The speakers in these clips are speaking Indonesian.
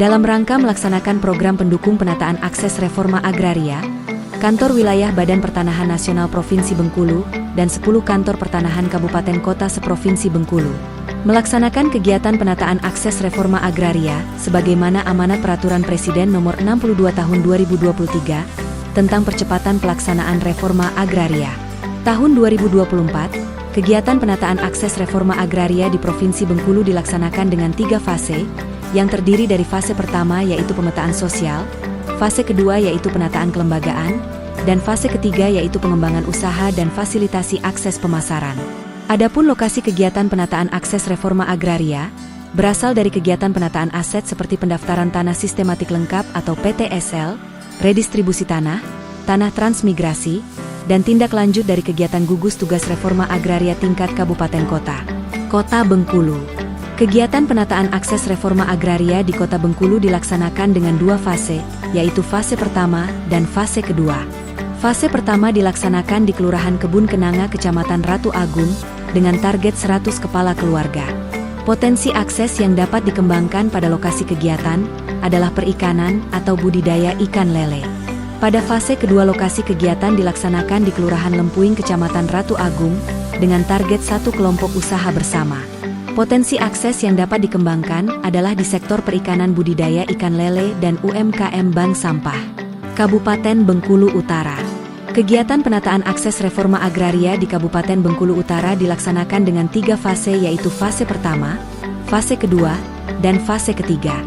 Dalam rangka melaksanakan program pendukung penataan akses reforma agraria, Kantor Wilayah Badan Pertanahan Nasional Provinsi Bengkulu dan 10 kantor pertanahan kabupaten kota seprovinsi Bengkulu melaksanakan kegiatan penataan akses reforma agraria sebagaimana amanat Peraturan Presiden Nomor 62 Tahun 2023 tentang percepatan pelaksanaan reforma agraria. Tahun 2024, kegiatan penataan akses reforma agraria di Provinsi Bengkulu dilaksanakan dengan 3 fase, yang terdiri dari fase pertama yaitu pemetaan sosial, fase kedua yaitu penataan kelembagaan, dan fase ketiga yaitu pengembangan usaha dan fasilitasi akses pemasaran. Adapun lokasi kegiatan penataan akses reforma agraria, berasal dari kegiatan penataan aset seperti pendaftaran tanah sistematik lengkap atau PTSL, redistribusi tanah, tanah transmigrasi, dan tindak lanjut dari kegiatan gugus tugas reforma agraria tingkat kabupaten kota. Kota Bengkulu. Kegiatan penataan akses reforma agraria di Kota Bengkulu dilaksanakan dengan 2 fase, yaitu fase pertama dan fase kedua. Fase pertama dilaksanakan di Kelurahan Kebun Kenanga, Kecamatan Ratu Agung, dengan target 100 kepala keluarga. Potensi akses yang dapat dikembangkan pada lokasi kegiatan adalah perikanan atau budidaya ikan lele. Pada fase kedua lokasi kegiatan dilaksanakan di Kelurahan Lempuing, Kecamatan Ratu Agung, dengan target 1 kelompok usaha bersama. Potensi akses yang dapat dikembangkan adalah di sektor perikanan budidaya ikan lele dan UMKM bank sampah. Kabupaten Bengkulu Utara. Kegiatan penataan akses reforma agraria di Kabupaten Bengkulu Utara dilaksanakan dengan 3 fase yaitu fase pertama, fase kedua, dan fase ketiga.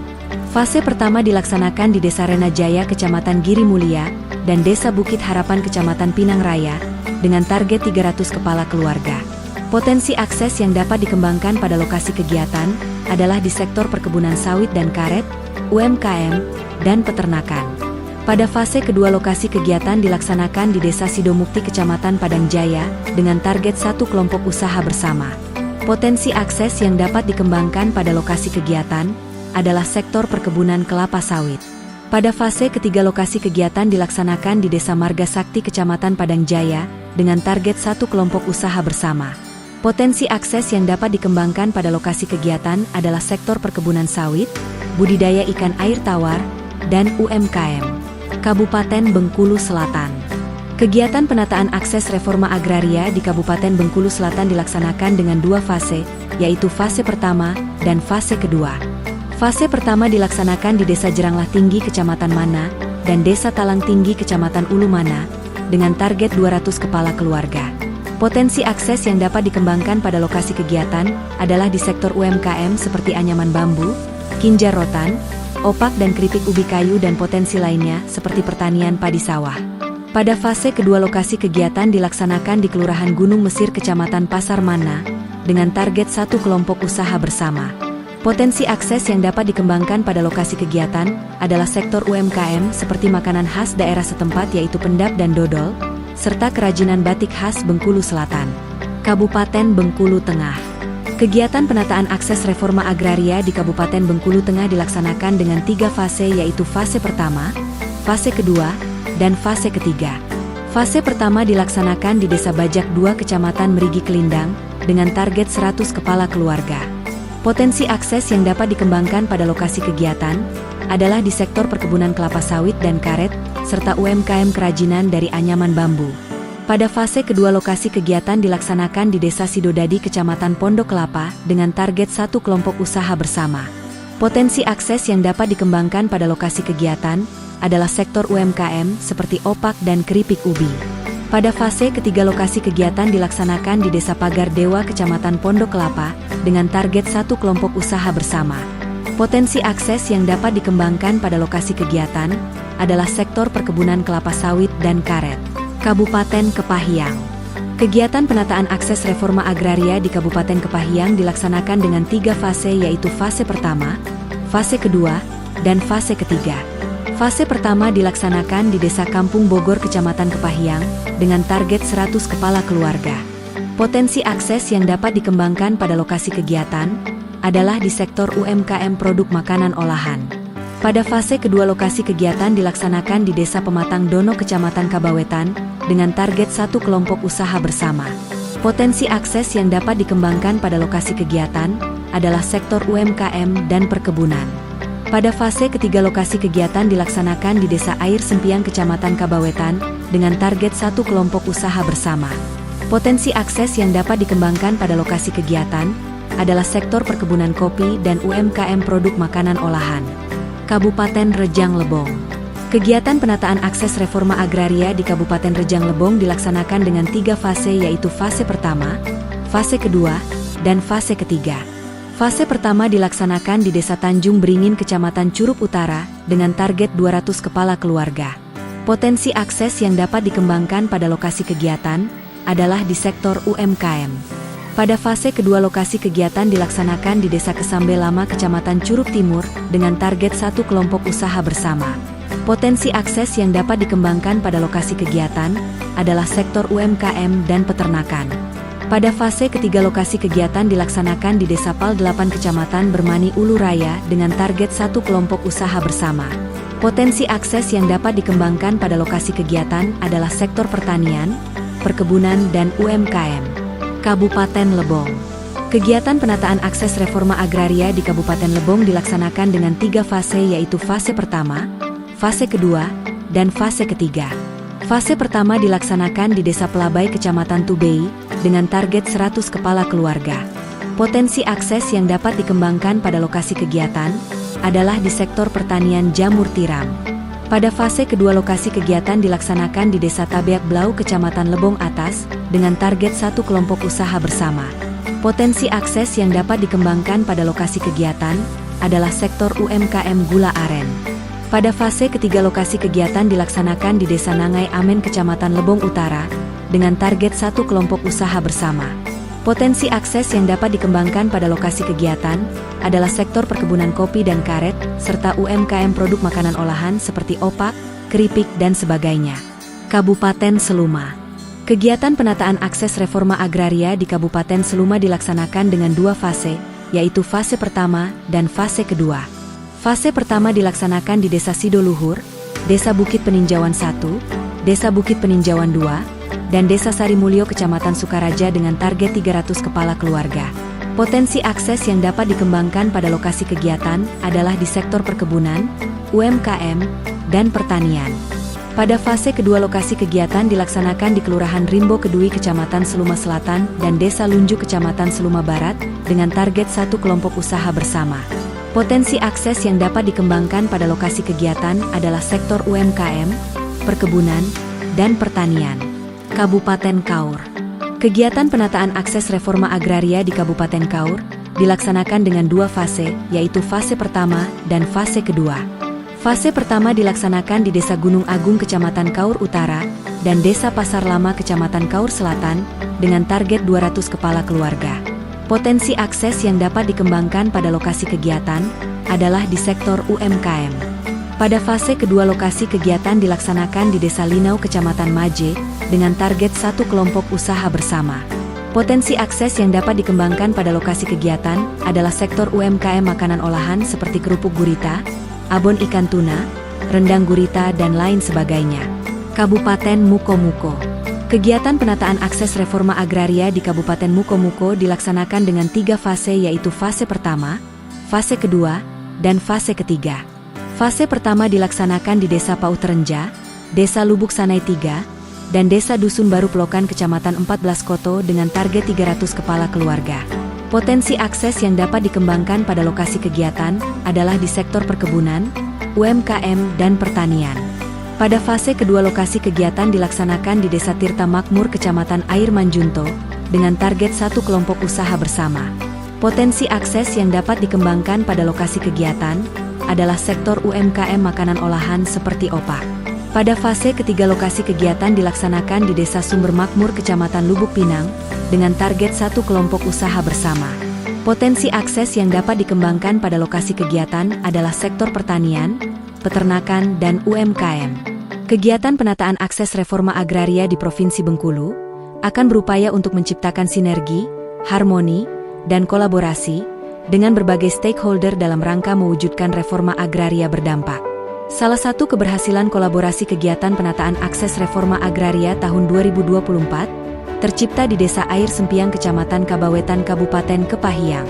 Fase pertama dilaksanakan di Desa Renajaya, Kecamatan Giri Mulia, dan Desa Bukit Harapan, Kecamatan Pinang Raya, dengan target 300 kepala keluarga. Potensi akses yang dapat dikembangkan pada lokasi kegiatan adalah di sektor perkebunan sawit dan karet, UMKM, dan peternakan. Pada fase kedua lokasi kegiatan dilaksanakan di Desa Sidomukti, Kecamatan Padang Jaya, dengan target 1 kelompok usaha bersama. Potensi akses yang dapat dikembangkan pada lokasi kegiatan adalah sektor perkebunan kelapa sawit. Pada fase ketiga lokasi kegiatan dilaksanakan di Desa Marga Sakti, Kecamatan Padang Jaya, dengan target 1 kelompok usaha bersama. Potensi akses yang dapat dikembangkan pada lokasi kegiatan adalah sektor perkebunan sawit, budidaya ikan air tawar, dan UMKM. Kabupaten Bengkulu Selatan. Kegiatan penataan akses reforma agraria di Kabupaten Bengkulu Selatan dilaksanakan dengan 2 fase, yaitu fase pertama dan fase kedua. Fase pertama dilaksanakan di Desa Jeranglah Tinggi, Kecamatan Mana, dan Desa Talang Tinggi, Kecamatan Ulu Mana, dengan target 200 kepala keluarga. Potensi akses yang dapat dikembangkan pada lokasi kegiatan adalah di sektor UMKM seperti anyaman bambu, kinjar rotan, opak dan keripik ubi kayu dan potensi lainnya seperti pertanian padi sawah. Pada fase kedua lokasi kegiatan dilaksanakan di Kelurahan Gunung Mesir, Kecamatan Pasar Mana, dengan target 1 kelompok usaha bersama. Potensi akses yang dapat dikembangkan pada lokasi kegiatan adalah sektor UMKM seperti makanan khas daerah setempat yaitu pendap dan dodol, serta kerajinan batik khas Bengkulu Selatan. Kabupaten Bengkulu Tengah. Kegiatan penataan akses reforma agraria di Kabupaten Bengkulu Tengah dilaksanakan dengan 3 fase yaitu fase pertama, fase kedua, dan fase ketiga. Fase pertama dilaksanakan di Desa Bajak 2, Kecamatan Merigi Kelindang, dengan target 100 kepala keluarga. Potensi akses yang dapat dikembangkan pada lokasi kegiatan adalah di sektor perkebunan kelapa sawit dan karet, serta UMKM kerajinan dari anyaman bambu. Pada fase kedua lokasi kegiatan dilaksanakan di Desa Sidodadi, Kecamatan Pondok Kelapa, dengan target 1 kelompok usaha bersama. Potensi akses yang dapat dikembangkan pada lokasi kegiatan adalah sektor UMKM seperti opak dan keripik ubi. Pada fase ketiga lokasi kegiatan dilaksanakan di Desa Pagar Dewa, Kecamatan Pondok Kelapa, dengan target 1 kelompok usaha bersama. Potensi akses yang dapat dikembangkan pada lokasi kegiatan adalah sektor perkebunan kelapa sawit dan karet. Kabupaten Kepahyang. Kegiatan penataan akses reforma agraria di Kabupaten Kepahyang dilaksanakan dengan 3 fase yaitu fase pertama, fase kedua, dan fase ketiga. Fase pertama dilaksanakan di Desa Kampung Bogor, Kecamatan Kepahyang, dengan target 100 kepala keluarga. Potensi akses yang dapat dikembangkan pada lokasi kegiatan adalah di sektor UMKM produk makanan olahan. Pada fase kedua lokasi kegiatan dilaksanakan di Desa Pematang Dono, Kecamatan Kabawetan, dengan target 1 kelompok usaha bersama. Potensi akses yang dapat dikembangkan pada lokasi kegiatan adalah sektor UMKM dan perkebunan. Pada fase ketiga lokasi kegiatan dilaksanakan di Desa Air Sempiang Kecamatan Kabawetan dengan target satu kelompok usaha bersama. Potensi akses yang dapat dikembangkan pada lokasi kegiatan adalah sektor perkebunan kopi dan UMKM produk makanan olahan. Kabupaten Rejang Lebong. Kegiatan penataan akses reforma agraria di Kabupaten Rejang Lebong dilaksanakan dengan 3 fase, yaitu fase pertama, fase kedua, dan fase ketiga. Fase pertama dilaksanakan di Desa Tanjung Beringin Kecamatan Curup Utara dengan target 200 kepala keluarga. Potensi akses yang dapat dikembangkan pada lokasi kegiatan adalah di sektor UMKM. Pada fase kedua lokasi kegiatan dilaksanakan di Desa Kesambe Lama Kecamatan Curup Timur dengan target satu kelompok usaha bersama. Potensi akses yang dapat dikembangkan pada lokasi kegiatan adalah sektor UMKM dan peternakan. Pada fase ketiga lokasi kegiatan dilaksanakan di Desa Pal 8 Kecamatan Bermani Ulu Raya dengan target satu kelompok usaha bersama. Potensi akses yang dapat dikembangkan pada lokasi kegiatan adalah sektor pertanian, perkebunan, dan UMKM. Kabupaten Lebong. Kegiatan penataan akses reforma agraria di Kabupaten Lebong dilaksanakan dengan 3 fase, yaitu fase pertama, fase kedua, dan fase ketiga. Fase pertama dilaksanakan di Desa Pelabai Kecamatan Tubei dengan target 100 kepala keluarga. Potensi akses yang dapat dikembangkan pada lokasi kegiatan adalah di sektor pertanian jamur tiram. Pada fase kedua lokasi kegiatan dilaksanakan di Desa Tabeak Blau Kecamatan Lebong Atas dengan target satu kelompok usaha bersama. Potensi akses yang dapat dikembangkan pada lokasi kegiatan adalah sektor UMKM gula aren. Pada fase ketiga lokasi kegiatan dilaksanakan di Desa Nangai Amen Kecamatan Lebong Utara dengan target satu kelompok usaha bersama. Potensi akses yang dapat dikembangkan pada lokasi kegiatan adalah sektor perkebunan kopi dan karet, serta UMKM produk makanan olahan seperti opak, keripik, dan sebagainya. Kabupaten Seluma. Kegiatan penataan akses reforma agraria di Kabupaten Seluma dilaksanakan dengan 2 fase, yaitu fase pertama dan fase kedua. Fase pertama dilaksanakan di Desa Sidoluhur, Desa Bukit Peninjauan 1, Desa Bukit Peninjauan 2, dan Desa Sarimulyo Kecamatan Sukaraja dengan target 300 kepala keluarga. Potensi akses yang dapat dikembangkan pada lokasi kegiatan adalah di sektor perkebunan, UMKM, dan pertanian. Pada fase kedua lokasi kegiatan dilaksanakan di Kelurahan Rimbo Kedui Kecamatan Seluma Selatan dan Desa Lunju Kecamatan Seluma Barat dengan target satu kelompok usaha bersama. Potensi akses yang dapat dikembangkan pada lokasi kegiatan adalah sektor UMKM, perkebunan, dan pertanian. Kabupaten Kaur. Kegiatan penataan akses reforma agraria di Kabupaten Kaur dilaksanakan dengan 2 fase, yaitu fase pertama dan fase kedua. Fase pertama dilaksanakan di Desa Gunung Agung Kecamatan Kaur Utara dan Desa Pasar Lama Kecamatan Kaur Selatan dengan target 200 kepala keluarga. Potensi akses yang dapat dikembangkan pada lokasi kegiatan adalah di sektor UMKM. Pada fase kedua lokasi kegiatan dilaksanakan di Desa Linau Kecamatan Maje dengan target satu kelompok usaha bersama. Potensi akses yang dapat dikembangkan pada lokasi kegiatan adalah sektor UMKM makanan olahan seperti kerupuk gurita, abon ikan tuna, rendang gurita, dan lain sebagainya. Kabupaten Mukomuko. Kegiatan penataan akses reforma agraria di Kabupaten Mukomuko dilaksanakan dengan 3 fase, yaitu fase pertama, fase kedua, dan fase ketiga. Fase pertama dilaksanakan di Desa Pauterenja, Desa Lubuk Sanai 3, dan Desa Dusun Baru Pelokan Kecamatan 14 Koto dengan target 300 kepala keluarga. Potensi akses yang dapat dikembangkan pada lokasi kegiatan adalah di sektor perkebunan, UMKM, dan pertanian. Pada fase kedua lokasi kegiatan dilaksanakan di Desa Tirta Makmur Kecamatan Air Manjunto dengan target satu kelompok usaha bersama. Potensi akses yang dapat dikembangkan pada lokasi kegiatan adalah sektor UMKM makanan olahan seperti opak. Pada fase ketiga lokasi kegiatan dilaksanakan di Desa Sumber Makmur Kecamatan Lubuk Pinang dengan target satu kelompok usaha bersama. Potensi akses yang dapat dikembangkan pada lokasi kegiatan adalah sektor pertanian, peternakan, dan UMKM. Kegiatan penataan akses reforma agraria di Provinsi Bengkulu akan berupaya untuk menciptakan sinergi, harmoni, dan kolaborasi dengan berbagai stakeholder dalam rangka mewujudkan reforma agraria berdampak. Salah satu keberhasilan kolaborasi kegiatan penataan akses reforma agraria tahun 2024 tercipta di Desa Air Sempiang Kecamatan Kabawetan Kabupaten Kepahiang.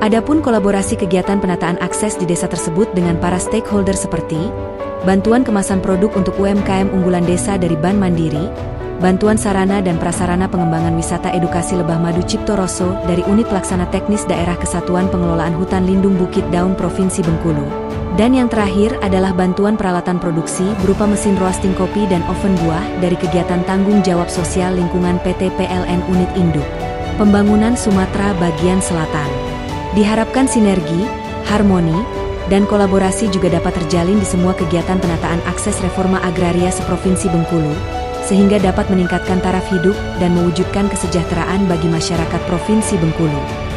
Adapun kolaborasi kegiatan penataan akses di desa tersebut dengan para stakeholder seperti bantuan kemasan produk untuk UMKM unggulan desa dari Bank Mandiri, bantuan sarana dan prasarana pengembangan wisata edukasi Lebah Madu Cipto Rosso dari Unit Pelaksana Teknis Daerah Kesatuan Pengelolaan Hutan Lindung Bukit Daun Provinsi Bengkulu. Dan yang terakhir adalah bantuan peralatan produksi berupa mesin roasting kopi dan oven buah dari kegiatan tanggung jawab sosial lingkungan PT PLN Unit Induk Pembangunan Sumatera Bagian Selatan. Diharapkan sinergi, harmoni, dan kolaborasi juga dapat terjalin di semua kegiatan penataan akses reforma agraria seprovinsi Bengkulu, sehingga dapat meningkatkan taraf hidup dan mewujudkan kesejahteraan bagi masyarakat Provinsi Bengkulu.